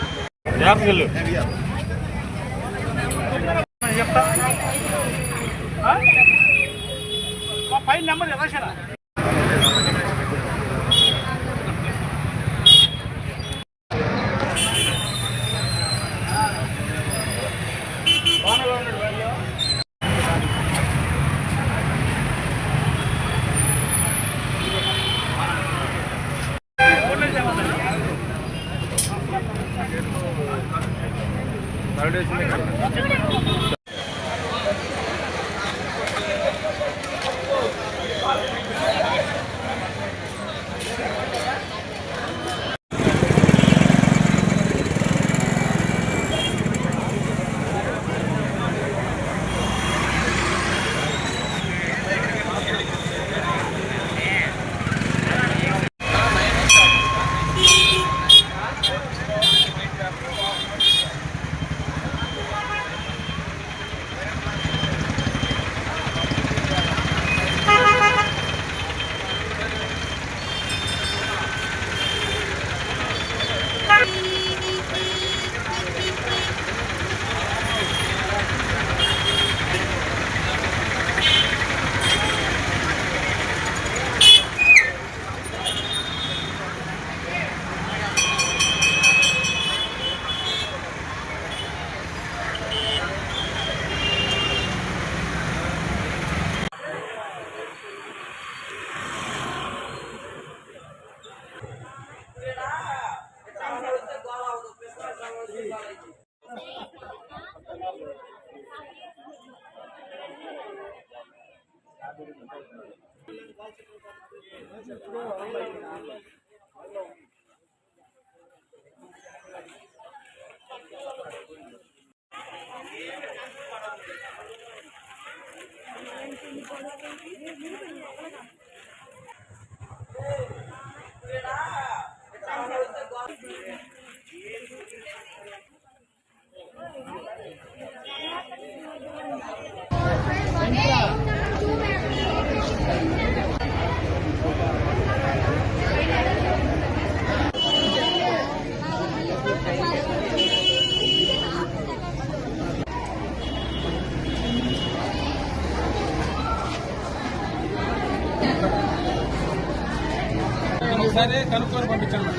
కనుక్కొని పంపించండి.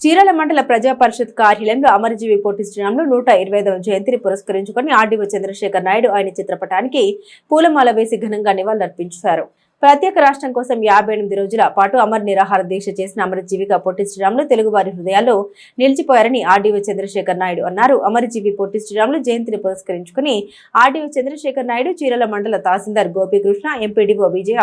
చీరాల మండల ప్రజా పరిషత్ కార్యాలయంలో అమరజీవి పొట్టి శ్రీరాములు 125వ జయంతిని పురస్కరించుకుని ఆర్డీఓ చంద్రశేఖర్ నాయుడు ఆయన చిత్రపటానికి పూలమాల వేసి ఘనంగా నివాళులర్పించారు. ప్రత్యేక రాష్ట్రం కోసం 58 రోజుల పాటు అమర్ నిరాహార దీక్ష చేసిన అమరజీవిగా పొట్టి శ్రీరాములు తెలుగువారి హృదయాల్లో నిలిచిపోయారని ఆర్డీఓ చంద్రశేఖర్ నాయుడు అన్నారు. అమరజీవి పొట్టి శ్రీరాములు జయంతిని పురస్కరించుకుని ఆర్డీఓ చంద్రశేఖర్ నాయుడు చీరాల మండల తహసీల్దార్ గోపీకృష్ణ, ఎంపీడీఓ విజయ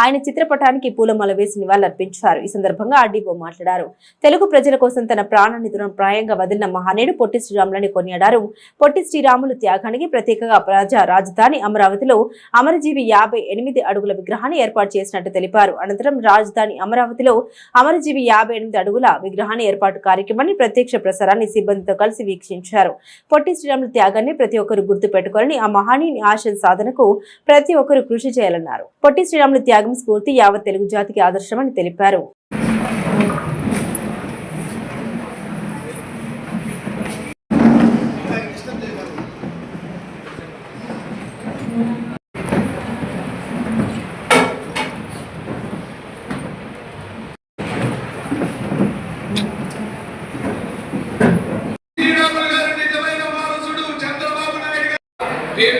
ఆయన చిత్రపటానికి పూలమాల వేసి నివాళులర్పించారు. ఈ సందర్భంగా ఆర్డీఓ మాట్లాడారు. తెలుగు ప్రజల కోసం తన ప్రాణాన్ని ప్రాయంగా వదిలిన మహానీయుడు పొట్టి శ్రీరాములని కొనియాడారు. పొట్టి శ్రీరాములు త్యాగానికి ప్రత్యేకంగా ప్రజా రాజధాని అమరావతిలో అమరజీవి 58 అడుగుల విగ్రహాన్ని ఏర్పాటు చేసినట్టు తెలిపారు. అనంతరం రాజధాని అమరావతిలో అమరజీవి 58 అడుగుల విగ్రహాన్ని ఏర్పాటు కార్యక్రమాన్ని ప్రత్యక్ష ప్రసారాన్ని సిబ్బందితో కలిసి వీక్షించారు. పొట్టి శ్రీరాములు త్యాగాన్ని ప్రతి ఒక్కరు గుర్తు పెట్టుకోవాలని, ఆ మహానీయుని ఆశయ సాధనకు ప్రతి ఒక్కరు కృషి చేయాలన్నారు. పొట్టి శ్రీరాములు త్యాగం స్ఫూర్తి యావత్ తెలుగు జాతికి ఆదర్శమని తెలిపారు. పేరు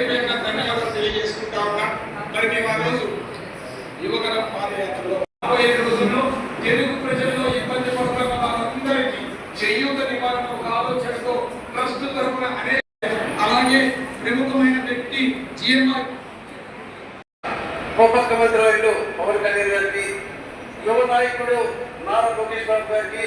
రాబోయే రోజుల్లో తెలుగు ప్రజల్లో ఇబ్బంది పడుతున్న వారందరికీ చేయూత నివారణ ఒక ఆలోచనతో ట్రస్ట్ తరఫున అలాగే ప్రముఖమైన వ్యక్తి జిఎంఆర్ ఉప ముఖ్యమంత్రి పవన్ కళ్యాణ్ గారికి, యువ నాయకుడు నారా లోకేష్ బాబు గారికి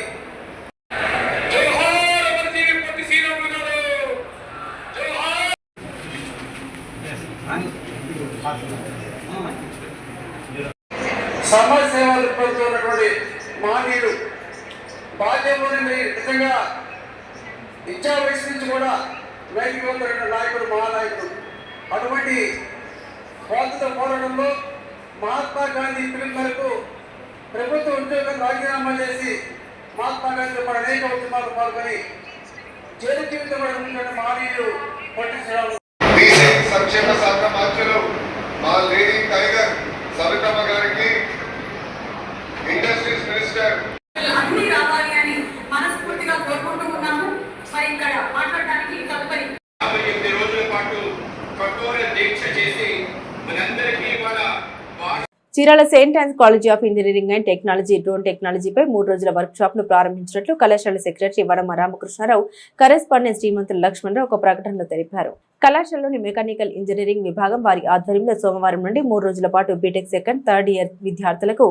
సమాజ సేవా దృక్పథంతో ఉన్నటువంటి మహనీయుడు. బాల్యంలోనే మీరు నిజంగా విద్యా వయసు నుంచి కూడా వేగివంతమైన నాయకుడు, మహానాయకుడు. అటువంటి స్వాతంత్ర పోరాటంలో మహాత్మా గాంధీ పిలుపు మేరకు ప్రభుత్వ ఉద్యోగం రాజీనామా చేసి మహాత్మా గాంధీ మన అనేక ఉద్యమాలు పాల్గొని జైలు జీవితం మహనీయుడు పొట్టి శ్రీరాములు. సంక్షేమ శాఖ మంత్రులు మా లేడీ టైగర్ సవితమ్మ గారికి, ఇండస్ట్రీస్ మినిస్టర్ అన్ని రావాలి అని మనస్ఫూర్తిగా కోరుకుంటూ ఉన్నాము. మరి ఇక్కడ మాట్లాడడానికి తదుపరి 58 రోజుల పాటు కఠోర దీక్ష చేసి మనందరికీ ఇవాళ Chirala Saint Anne's college of engineering and technology drone టెక్నాలజీపై 3 రోజుల వర్క్ షాప్ ను ప్రారంభించినట్లు కళాశాల సెక్రటరీ వడమ రామకృష్ణారావు, కరెస్పాండెంట్ శ్రీమంతుల లక్ష్మణరావు ఒక ప్రకటనలో తెలిపారు. కళాశాలలోని మెకానికల్ ఇంజనీరింగ్ విభాగం వారి ఆధ్వర్యంలో సోమవారం నుండి 3 రోజుల పాటు బీటెక్ సెకండ్, థర్డ్ ఇయర్ విద్యార్థులకు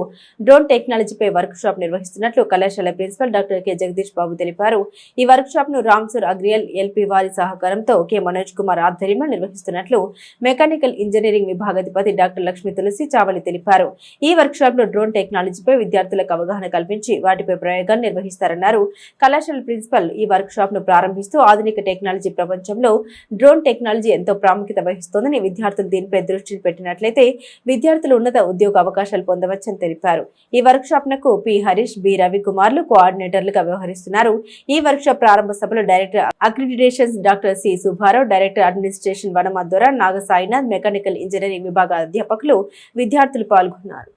డ్రోన్ టెక్నాలజీపై వర్క్ షాప్ నిర్వహిస్తున్నట్లు కళాశాల ప్రిన్సిపల్ డాక్టర్ కె జగదీష్ బాబు తెలిపారు. ఈ వర్క్ షాప్ ను రామ్సూర్ అగ్రియల్ ఎల్పీ వారి సహకారంతో కె మనోజ్ కుమార్ ఆధ్వర్యంలో నిర్వహిస్తున్నట్లు మెకానికల్ ఇంజనీరింగ్ విభాగాధిపతి డాక్టర్ లక్ష్మీ తులసి చావలి తెలిపారు. ఈ వర్క్ షాప్ లో డ్రోన్ టెక్నాలజీపై విద్యార్థులకు అవగాహన కల్పించి వాటిపై ప్రయోగాలు నిర్వహిస్తారన్నారు. కళాశాల ప్రిన్సిపల్ ఈ వర్క్ షాప్ ను ప్రారంభిస్తూ ఆధునిక టెక్నాలజీ ప్రపంచంలో డ్రోన్ టెక్నాలజీ ఎంతో ప్రాముఖ్యత వహిస్తోందని, విద్యార్థులు దీనిపై దృష్టిని పెట్టినట్లయితే విద్యార్థులు ఉన్నత ఉద్యోగ అవకాశాలు పొందవచ్చని తెలిపారు. ఈ వర్క్ షాప్ నకు పి హరీష్, బి రవికుమార్లు కోఆర్డినేటర్లుగా వ్యవహరిస్తున్నారు. ఈ వర్క్ షాప్ ప్రారంభ సభలో director accreditations doctor C Subbarao, director administration Vanamadhwara Nagasainath, mechanical engineering విభాగ అధ్యాపకులు, విద్యార్థులు పాల్గొన్నారు.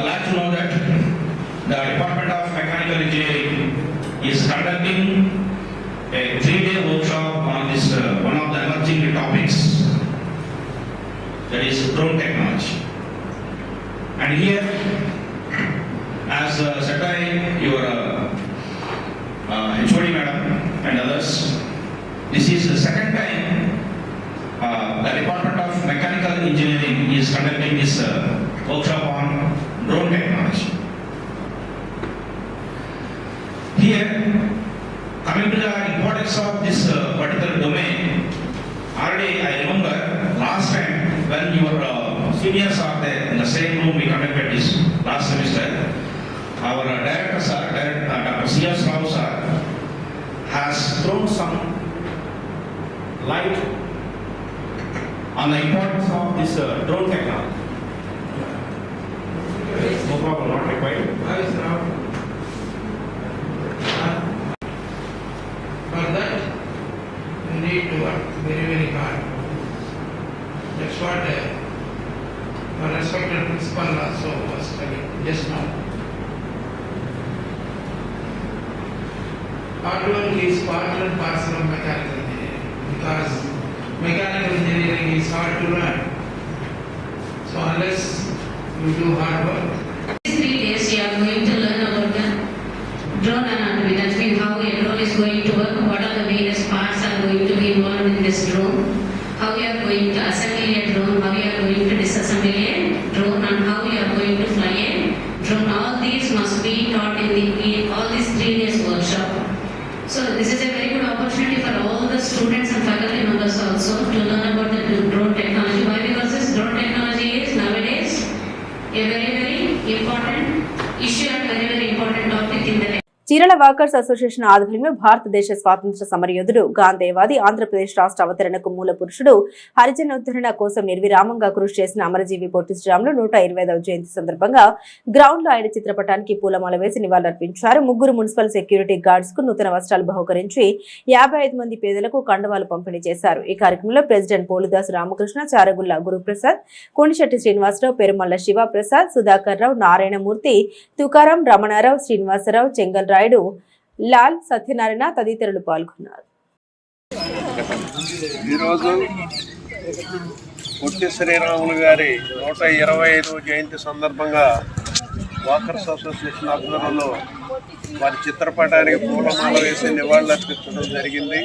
Glad to know that the Department of Mechanical Engineering is conducting a 3-day workshop on this one of the emerging topics, that is drone technology. And here, as said by your HOD madam and others, this is the second time the Department of Mechanical Engineering is conducting this workshop on drone technology. Here, coming to the importance of this particular domain, already I remember last time when your seniors are there in the same room we conducted this last semester, our director sir, Dr. C.S. Rao sir, has thrown some light on the importance of this drone technology. No problem, not required. For that, you need to work very, very hard. That's what our respected principal also was telling just now. Hard work is part and parcel of mechanical engineering, because mechanical engineering is hard to learn. So unless you do hard work. 3 days you are going to learn about the drone anatomy. That means how a drone is going to work, what are the various parts are going to be involved in this drone, how you are going to assemble a drone, how you are going to disassemble a drone, and how you are going to fly a drone. All these must be taught in all these 3 days workshop. So this is a very good opportunity for all the students and faculty members also to learn about the drone technology. Why? Because this drone technology is nowadays a very, very important issue and very, very important topic in the Chirala walkers association ఆధ్వర్యంలో భారతదేశ స్వాతంత్ర సమరయోధుడు, గాంధేవాది, ఆంధ్రప్రదేశ్ రాష్ట్ర అవతరణకు మూల పురుషుడు, హరిజనోద్ధరణ కోసం నిర్విరామంగా కృషి చేసిన అమరజీవి పొట్టి శ్రీరాములు 125వ జయంతి సందర్భంగా గ్రౌండ్ లో ఆయన చిత్రపటానికి పూలమాల వేసి నివాళులర్పించారు. 3 మున్సిపల్ సెక్యూరిటీ గార్డ్స్ కు నూతన వస్త్రాలు బహుకరించి 55 మంది పేదలకు కండువాలు పంపిణీ చేశారు. ఈ కార్యక్రమంలో ప్రెసిడెంట్ పోలుదాసు రామకృష్ణ, చారగుల్ల గురుప్రసాద్, కోణిశెట్టి శ్రీనివాసరావు, పెరుమల్ల శివప్రసాద్, సుధాకర్ రావు, నారాయణమూర్తి, తుకారాం, రమణారావు, శ్రీనివాసరావు, చెంగల్ రాయుడు, లాల్, సత్యనారాయణ తదితరులు పాల్గొన్నారు. ఈరోజు పొట్టి శ్రీరాములు గారి 125వ జయంతి సందర్భంగా వాకర్స్ అసోసియేషన్ ఆధ్వర్యంలో వారి చిత్రపటానికి పూలమాల వేసి నివాళులర్పించడం జరిగింది.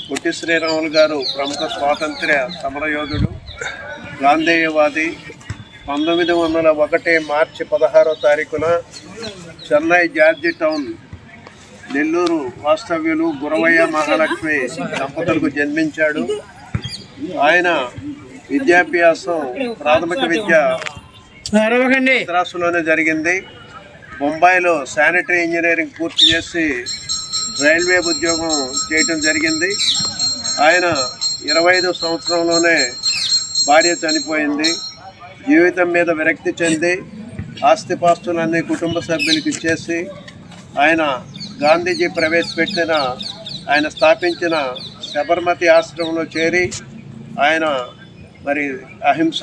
పొట్టి శ్రీరాములు గారు ప్రముఖ స్వాతంత్ర్య సమరయోధుడు, గాంధేయవాది. 1901 మార్చి 16వ తారీఖున చెన్నై జార్జి టౌన్ నెల్లూరు వాస్తవ్యులు గురవయ్య మహాలక్ష్మి దంపతులకు జన్మించాడు. ఆయన విద్యాభ్యాసం ప్రాథమిక విద్య మద్రాసులోనే జరిగింది. బొంబాయిలో శానిటరీ ఇంజనీరింగ్ పూర్తి చేసి రైల్వే ఉద్యోగం చేయటం జరిగింది. ఆయన 25వ సంవత్సరంలోనే భార్య చనిపోయింది. జీవితం మీద విరక్తి చెంది ఆస్తిపాస్తులన్నీ కుటుంబ సభ్యులకు ఇచ్చేసి ఆయన గాంధీజీ ప్రవేశపెట్టిన ఆయన స్థాపించిన సబర్మతి ఆశ్రమంలో చేరి ఆయన మరి అహింస,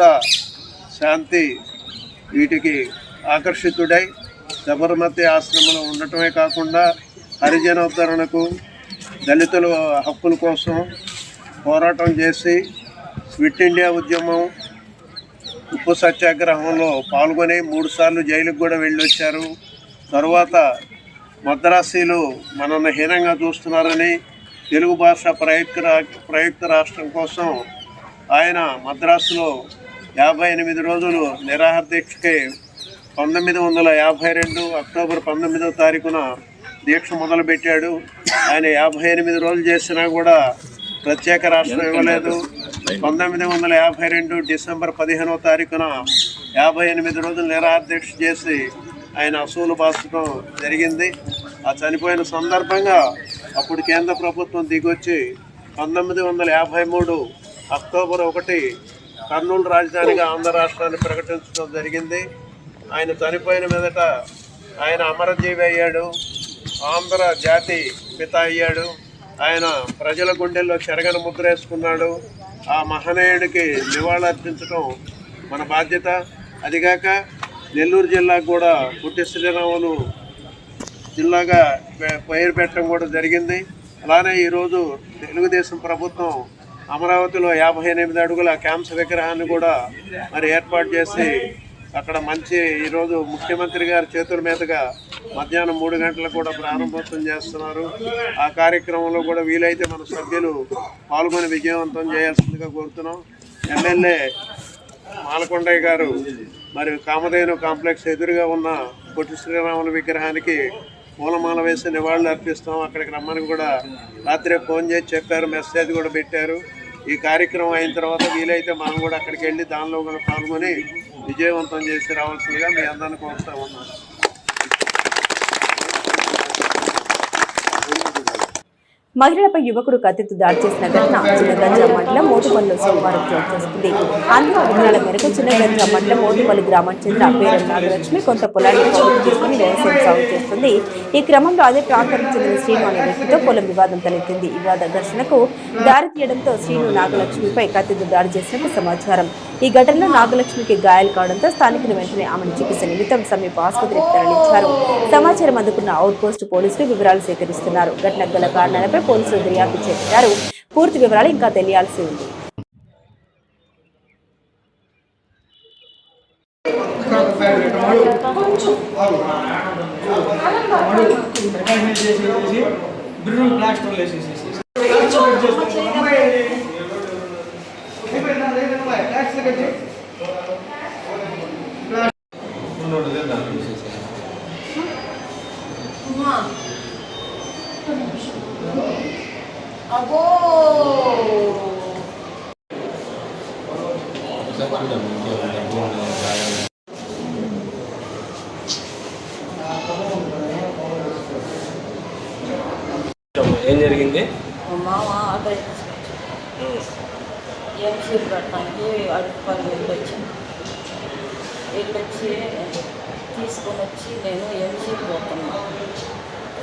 శాంతి వీటికి ఆకర్షితుడై సబర్మతి ఆశ్రమంలో ఉండటమే కాకుండా హరిజనోద్ధరణకు, దళితుల హక్కుల కోసం పోరాటం చేసి క్విట్ ఇండియా ఉద్యమం, ఉప్పు సత్యాగ్రహంలో పాల్గొని 3 సార్లు జైలుకు కూడా వెళ్ళొచ్చారు. తరువాత మద్రాసీలు మనల్ని హీనంగా చూస్తున్నారని తెలుగు భాష ప్రయుక్త రాష్ట్రం కోసం ఆయన మద్రాసులో 58 రోజులు నిరాహార దీక్షకి 1952 అక్టోబర్ 19వ తారీఖున దీక్ష మొదలుపెట్టాడు. ఆయన 58 రోజులు చేసినా కూడా ప్రత్యేక రాష్ట్రం ఇవ్వలేదు. 1952 డిసెంబర్ 15వ తారీఖున 58 రోజులు నిరాహార దీక్ష చేసి ఆయన అసూలు బాసటం జరిగింది. ఆ చనిపోయిన సందర్భంగా అప్పుడు కేంద్ర ప్రభుత్వం దిగొచ్చి 1953 అక్టోబర్ 1 కర్నూలు రాజధానిగా ఆంధ్ర రాష్ట్రాన్ని ప్రకటించడం జరిగింది. ఆయన చనిపోయిన మీదట ఆయన అమరజీవి అయ్యాడు, ఆంధ్ర జాతి పిత అయ్యాడు. ఆయన ప్రజల గుండెల్లో చెరగని ముద్ర వేసుకున్నాడు. ఆ మహనీయుడికి నివాళులర్పించడం మన బాధ్యత. అదిగాక నెల్లూరు జిల్లాకు కూడా పొట్టి శ్రీరాములు జిల్లాగా పేరు పెట్టడం కూడా జరిగింది. అలానే ఈరోజు తెలుగుదేశం ప్రభుత్వం అమరావతిలో 58 అడుగుల క్యాంప్స్ విగ్రహాన్ని కూడా మరి ఏర్పాటు చేసి అక్కడ మంచి ఈరోజు ముఖ్యమంత్రి గారి చేతుల మీదుగా మధ్యాహ్నం 3 గంటలకు కూడా ప్రారంభోత్సవం చేస్తున్నారు. ఆ కార్యక్రమంలో కూడా వీలైతే మన సభ్యులు పాల్గొని విజయవంతం చేయాల్సిందిగా కోరుతున్నాం. ఎమ్మెల్యే మాలకొండయ్య గారు మరి కామధేను కాంప్లెక్స్ ఎదురుగా ఉన్న పొట్టి శ్రీరాములు విగ్రహానికి పూలమాల వేసి నివాళులు అర్పిస్తాం. అక్కడికి రమ్మని కూడా రాత్రి ఫోన్ చేసి చెప్పారు, మెసేజ్ కూడా పెట్టారు. ఈ కార్యక్రమం అయిన తర్వాత వీలైతే మనం కూడా అక్కడికి వెళ్ళి దానిలో కూడా పాల్గొని విజయవంతం చేసి రావాల్సిందిగా మీ అందరిని కోరుతా ఉన్నాను. మహిళలపై యువకుడు కత్తితో దాడి చేసిన ఘటన చిన్నగంజా మండలం మోటుపల్లిలో సోమవారం చోటు చేసుకుంది. అంతిమ వివరాల మేరకు చిన్నగంజా మండలం మోటుపల్లి గ్రామానికి చెందిన పేరు నాగలక్ష్మి కొంత పొలాన్ని కౌలు తీసుకుని వ్యవసాయం సాగు చేస్తుంది. ఈ క్రమంలో అదే ప్రాంతానికి చెందిన శ్రీను అనే వ్యక్తితో పొలం వివాదం తలెత్తింది. ఈ వివాద ఘర్షణకు దారి తీయడంతో శ్రీను నాగలక్ష్మిపై కత్తితో దాడి చేసినట్టు సమాచారం. ఈ ఘటనలో నాగలక్ష్మికి గాయాలు కావడంతో స్థానికులు వెంటనే ఆమెను చికిత్స నిమిత్తం సమీప ఆసుపత్రికి తరలించారు. సమాచారం అందుకున్న అవుట్ పోస్ట్ పోలీసులు వివరాలు సేకరిస్తున్నారు. ఘటనకు గల కారణాలపై పోలీసులు దర్యాప్తు చేపట్టారు. పూర్తి వివరాలు ఇంకా తెలియాల్సి ఉంది. ఏం జరిగింది? మామ ఆటో ఎంసీలు పెట్టడానికి అడుగుపల్లి వెళ్ళొచ్చి తీసుకొని వచ్చి నేను ఎంసీలు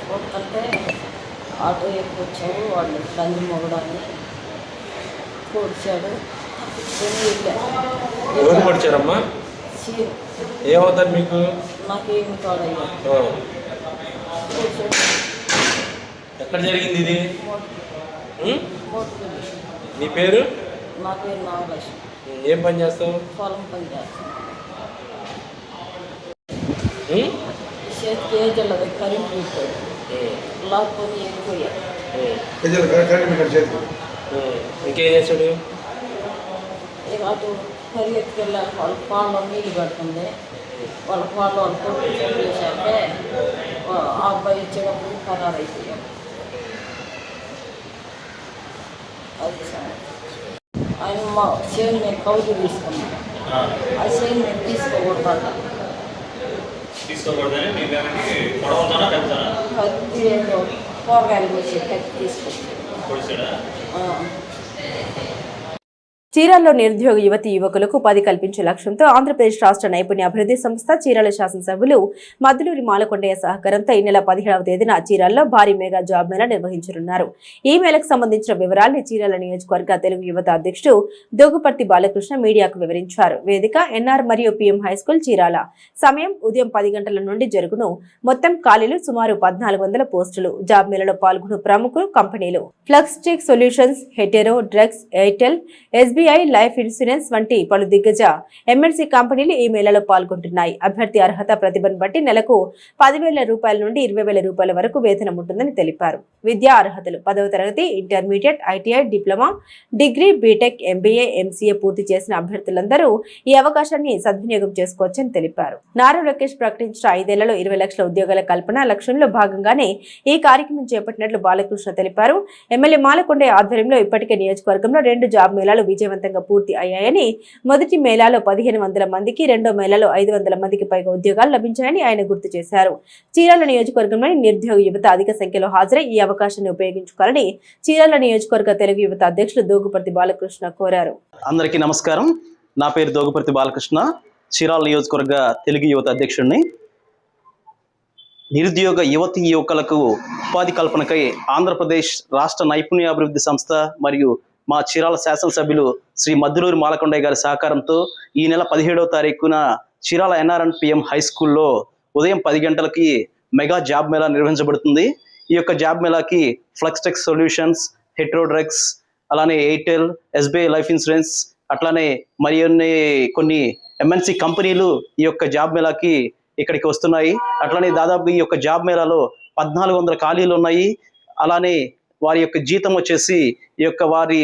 పోతుంటే ఆటో ఎక్కొచ్చాడు. వాళ్ళు బంది మొగడాన్ని కూర్చాడు. ఎవరు పడిచారమ్మా? ఏమవుతారు మీకు? నాకేమి కాదయ్యా. ఎక్కడ జరిగింది ఇది? నీ పేరు? నా పేరు నాగలక్ష్మి. ఏం పని చేస్తావు? పొలం పని చేస్తాను. చేతికి ఏజల్లది కరెంట్ పెట్టాడు, లాక్కొని వెళ్ళిపోయాడు. ఇంకేం చేశాడు? ఇక అటు పరిగెత్తుకెళ్ళాక వాళ్ళ పాలలో నీళ్ళు పెడుతుంది. వాళ్ళ పాలు వాళ్ళు కొట్టి చేశాక ఆ అబ్బాయి వచ్చేటప్పుడు ఖరారైపోయాడు. అది ఆయన మా చేను నేను కౌలు తీసుకున్నాను. ఆ చేను నేను తీసుకోకూడదు. కత్తి ఏదో కూరగాయలు వచ్చి కత్తి తీసుకొచ్చాడు. చీరాల్లో నిరుద్యోగ యువతి యువకులకు ఉపాధి కల్పించే లక్ష్యంతో ఆంధ్రప్రదేశ్ రాష్ట్ర నైపుణ్య అభివృద్ధి సంస్థ చీరాల శాసనసభ్యులు మద్దులూరి మాలకొండయ్య సహకారంతో ఈ నెల 17వ తేదీన చీరాల్లో భారీ మెగా జాబ్ మేళా నిర్వహించనున్నారు. ఈ మేళకు సంబంధించిన వివరాల్ని చీరాల నియోజకవర్గ తెలుగు యువత అధ్యక్షుడు దోగుపర్తి బాలకృష్ణ మీడియాకు వివరించారు. వేదిక ఎన్ఆర్ మరియు పిఎం హైస్కూల్ చీరాల. సమయం ఉదయం 10 గంటల నుండి జరుగును. మొత్తం ఖాళీలు సుమారు 1400 పోస్టులు. జాబ్ మేళలో పాల్గొన్న ప్రముఖ కంపెనీలు Fluxtech solutions, Hetero drugs, Airtel, SBI life insurance వంటి పలు దిగ్గజ MNC కంపెనీలు ఈ మేళలో పాల్గొంటున్నాయి. అభ్యర్థి అర్హత ప్రతిభను బట్టి నెలకు 10,000 రూపాయల నుండి 20,000 రూపాయల వరకు వేతనం ఉంటుందని తెలిపారు. విద్యా అర్హతలు: 10వ తరగతి, intermediate, ITI, diploma, degree, BTech, MBA, MCA పూర్తి చేసిన అభ్యర్థులందరూ ఈ అవకాశాన్ని సద్వినియోగం చేసుకోవచ్చని తెలిపారు. నారా లోకేష్ ప్రకటించిన 5 ఏళ్లలో 20 లక్షల ఉద్యోగాల కల్పన లక్ష్యంలో భాగంగానే ఈ కార్యక్రమం చేపట్టినట్లు బాలకృష్ణ తెలిపారు. ఎమ్మెల్యే మాలకొండయ్య ఆధ్వర్యంలో ఇప్పటికే నియోజకవర్గంలో 2 జాబ్ మేళాలు విజయవంతంగా పూర్తి అయ్యాయని, మొదటి మేళాలో 1500 మందికి, రెండో మేళాలో 500 మందికి పైగా ఉద్యోగాలు లభించాయని ఆయన గుర్తు చేశారు. చీరాల నియోజకవర్గంలోని నిరుద్యోగ యువత అధిక సంఖ్యలో హాజరై ఈ అవకాశాన్ని ఉపయోగించుకోవాలని చీరాల నియోజకవర్గ తెలుగు యువత అధ్యక్షులు దోగుపర్తి బాలకృష్ణ కోరారు. అందరికీ నమస్కారం. నా పేరు దోగుపర్తి బాలకృష్ణ, చీరాల నియోజకవర్గ తెలుగు యువత అధ్యక్షుడిని. నిరుద్యోగ యువతి యువకులకు ఉపాధి కల్పనకై ఆంధ్రప్రదేశ్ రాష్ట్ర నైపుణ్య అభివృద్ధి సంస్థ మరియు మా చీరాల శాసనసభ్యులు శ్రీ మద్దులూరి మాలకొండయ్య గారి సహకారంతో ఈ నెల 17వ తారీఖున చీరాల NRN PM హై స్కూల్లో ఉదయం 10 గంటలకి మెగా జాబ్ మేళా నిర్వహించబడుతుంది. ఈ యొక్క జాబ్ మేళాకి ఫ్లక్స్టెక్ సొల్యూషన్స్, హెటెరో డ్రగ్స్, అలానే ఎయిర్టెల్, SBI లైఫ్ ఇన్సూరెన్స్, అట్లానే కొన్ని MNC కంపెనీలు ఈ యొక్క జాబ్ మేళాకి ఇక్కడికి వస్తున్నాయి. అట్లానే దాదాపు ఈ యొక్క జాబ్ మేళాలో 1400 ఖాళీలు ఉన్నాయి. అలానే వారి యొక్క జీతం వచ్చేసి ఈ యొక్క వారి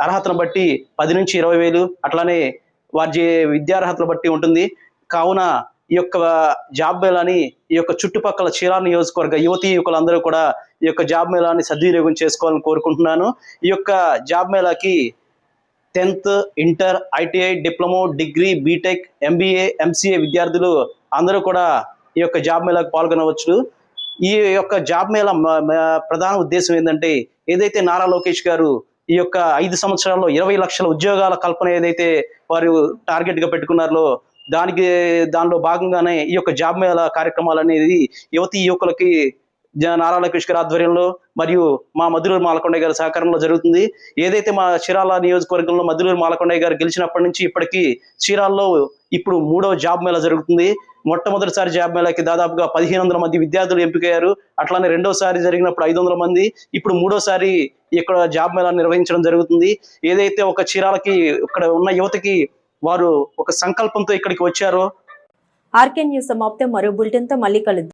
అర్హతను బట్టి 10 నుంచి 20,000, అట్లానే వారి విద్యార్హతను బట్టి ఉంటుంది. కావున ఈ యొక్క జాబ్ మేళాని ఈ యొక్క చుట్టుపక్కల చీరాల నియోజకవర్గ యువతీ యువకులందరూ కూడా ఈ యొక్క జాబ్ మేళాని సద్వినియోగం చేసుకోవాలని కోరుకుంటున్నాను. ఈ యొక్క జాబ్ మేళాకి 10th, inter, ITI, diploma, degree, BTech, MBA, MCA విద్యార్థులు అందరూ కూడా ఈ యొక్క జాబ్ మేళాకు పాల్గొనవచ్చు. ఈ యొక్క జాబ్ మేళా ప్రధాన ఉద్దేశం ఏంటంటే, ఏదైతే నారా లోకేష్ గారు ఈ యొక్క 5 సంవత్సరాల్లో 20 లక్షల ఉద్యోగాల కల్పన ఏదైతే వారు టార్గెట్గా పెట్టుకున్నారో దానిలో భాగంగానే ఈ యొక్క జాబ్ మేళా కార్యక్రమాలు అనేది యువతీ యువకులకి నారా లోకేష్ గారి ఆధ్వర్యంలో మరియు మా మద్దులూరి మాలకొండయ్య గారి సహకారంలో జరుగుతుంది. ఏదైతే మా చీరాల నియోజకవర్గంలో మద్దులూరి మాలకొండయ్య గారు గెలిచినప్పటి నుంచి ఇప్పటికీ చీరాల్లో ఇప్పుడు 3వ జాబ్ మేళా జరుగుతుంది. మొట్టమొదటిసారి జాబ్ మేళాకి దాదాపుగా 1500 మంది విద్యార్థులు ఎంపికయ్యారు. అట్లానే రెండోసారి జరిగినప్పుడు 500 మంది, ఇప్పుడు 3వసారి ఇక్కడ జాబ్ మేళా నిర్వహించడం జరుగుతుంది. ఏదైతే ఒక చీరాలకి ఇక్కడ ఉన్న యువతకి వారు ఒక సంకల్పంతో ఇక్కడికి వచ్చారో. ఆర్కే న్యూస్ సమాప్తం. మరో బులెటిన్తో మళ్ళీ కలుద్దాం.